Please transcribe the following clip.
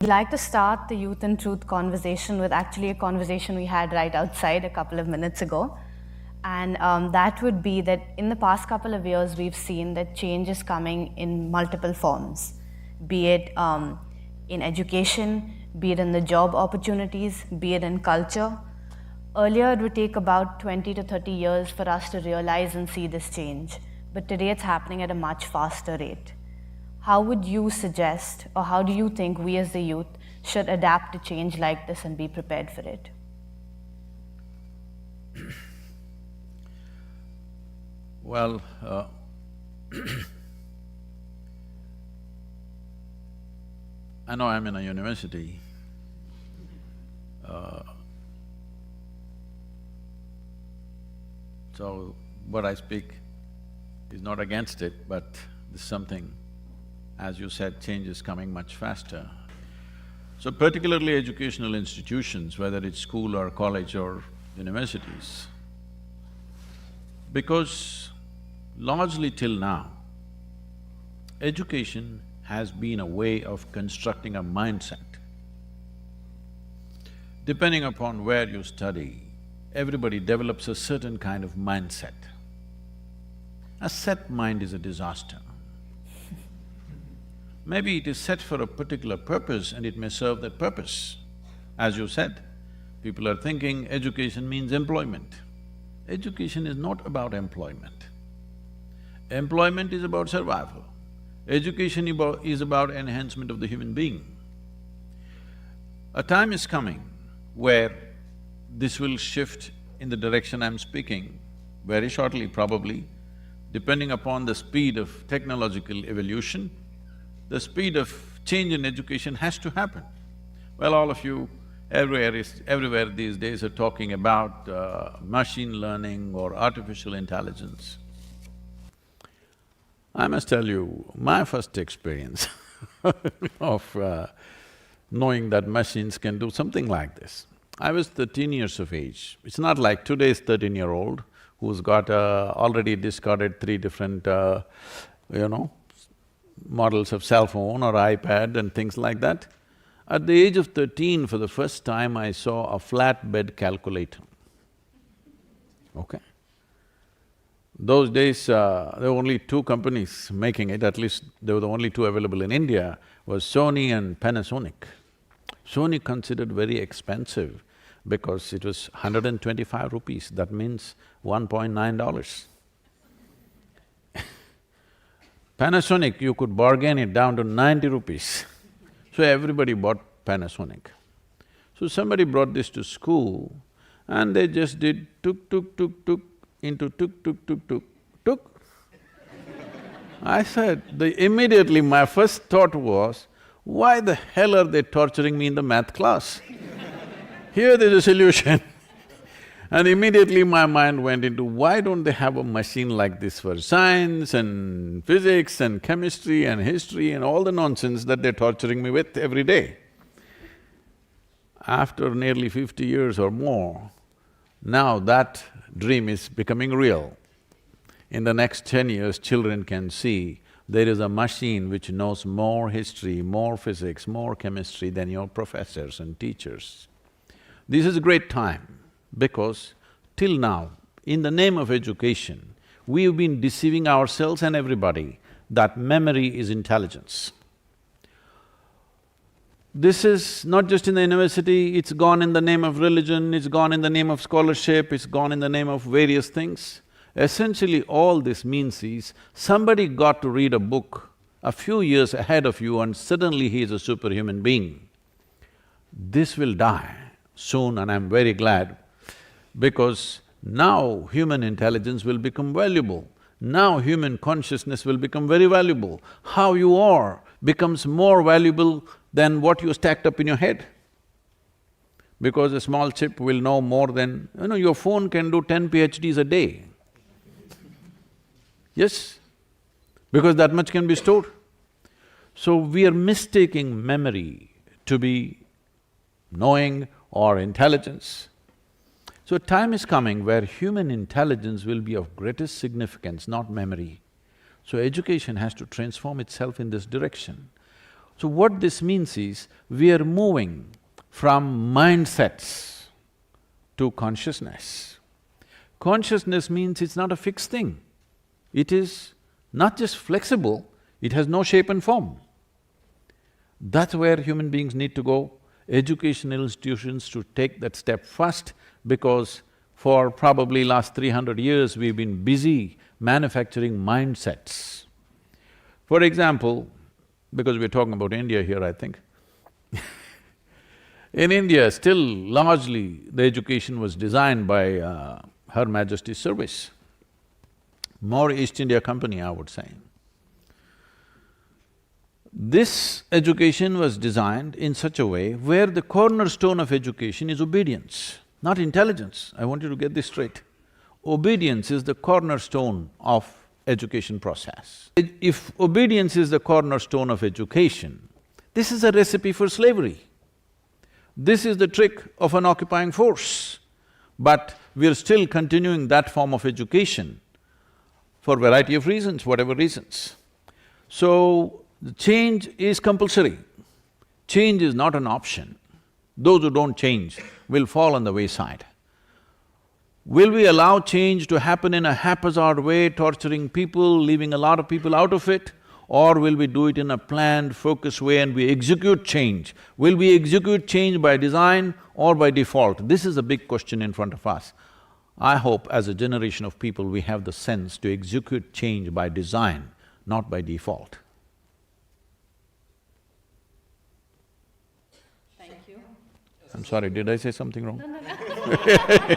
I'd like to start the Youth and Truth conversation with actually a conversation we had right outside a couple of minutes ago. And that would be that in the past couple of years, we've seen that change is coming in multiple forms, be it in education, be it in the job opportunities, be it in culture. Earlier, it would take about 20 to 30 years for us to realize and see this change, but today it's happening at a much faster rate. How would you suggest, or how do you think we as the youth should adapt to change like this and be prepared for it? Well, I know I'm in a university. So what I speak is not against it, but this is something, as you said, change is coming much faster. So particularly educational institutions, whether it's school or college or universities, because largely till now, education has been a way of constructing a mindset. Depending upon where you study, everybody develops a certain kind of mindset. A set mind is a disaster. Maybe it is set for a particular purpose and it may serve that purpose. As you said, people are thinking education means employment. Education is not about employment. Employment is about survival. Education is about enhancement of the human being. A time is coming where this will shift in the direction I'm speaking, very shortly probably, depending upon the speed of technological evolution. The speed of change in education has to happen. Well, all of you everywhere these days are talking about machine learning or artificial intelligence. I must tell you, my first experience of knowing that machines can do something like this. I was 13 years of age. It's not like today's 13-year-old who's got already discarded 3 different, models of cell phone or iPad and things like that. At the age of 13, for the first time, I saw a flatbed calculator, okay? Those days, there were only 2 companies making it, at least they were the only 2 available in India, was Sony and Panasonic. Sony considered very expensive because it was 125 rupees, that means $1.9. Panasonic, you could bargain it down to 90 rupees. So everybody bought Panasonic. So somebody brought this to school and they just did tuk tuk tuk tuk into tuk tuk tuk tuk tuk. I said, immediately my first thought was, why the hell are they torturing me in the math class? Here there's a solution. And immediately my mind went into, why don't they have a machine like this for science and physics and chemistry and history and all the nonsense that they're torturing me with every day? After nearly 50 years or more, now that dream is becoming real. In the next 10 years, children can see there is a machine which knows more history, more physics, more chemistry than your professors and teachers. This is a great time because till now, in the name of education, we've been deceiving ourselves and everybody that memory is intelligence. This is not just in the university, it's gone in the name of religion, it's gone in the name of scholarship, it's gone in the name of various things. Essentially, all this means is, somebody got to read a book a few years ahead of you and suddenly he is a superhuman being. This will die soon and I'm very glad, because now human intelligence will become valuable. Now human consciousness will become very valuable. How you are becomes more valuable than what you stacked up in your head. Because a small chip will know more than… your phone can do 10 PhDs a day. Yes, because that much can be stored. So we are mistaking memory to be knowing or intelligence. So time is coming where human intelligence will be of greatest significance, not memory. So education has to transform itself in this direction. So what this means is, we are moving from mindsets to consciousness. Consciousness means it's not a fixed thing. It is not just flexible, it has no shape and form. That's where human beings need to go. Educational institutions should take that step first, because for probably last 300 years we've been busy manufacturing mindsets. For example, because we're talking about India here, I think in India, still largely the education was designed by Her Majesty's service, more East India Company, I would say. This education was designed in such a way where the cornerstone of education is obedience, not intelligence. I want you to get this straight. Obedience is the cornerstone of education process. If obedience is the cornerstone of education, this is a recipe for slavery. This is the trick of an occupying force. But we're still continuing that form of education for a variety of reasons, whatever reasons. So, the change is compulsory. Change is not an option. Those who don't change will fall on the wayside. Will we allow change to happen in a haphazard way, torturing people, leaving a lot of people out of it? Or will we do it in a planned, focused way and we execute change? Will we execute change by design or by default? This is a big question in front of us. I hope as a generation of people we have the sense to execute change by design, not by default. Thank you. I'm sorry, did I say something wrong? No.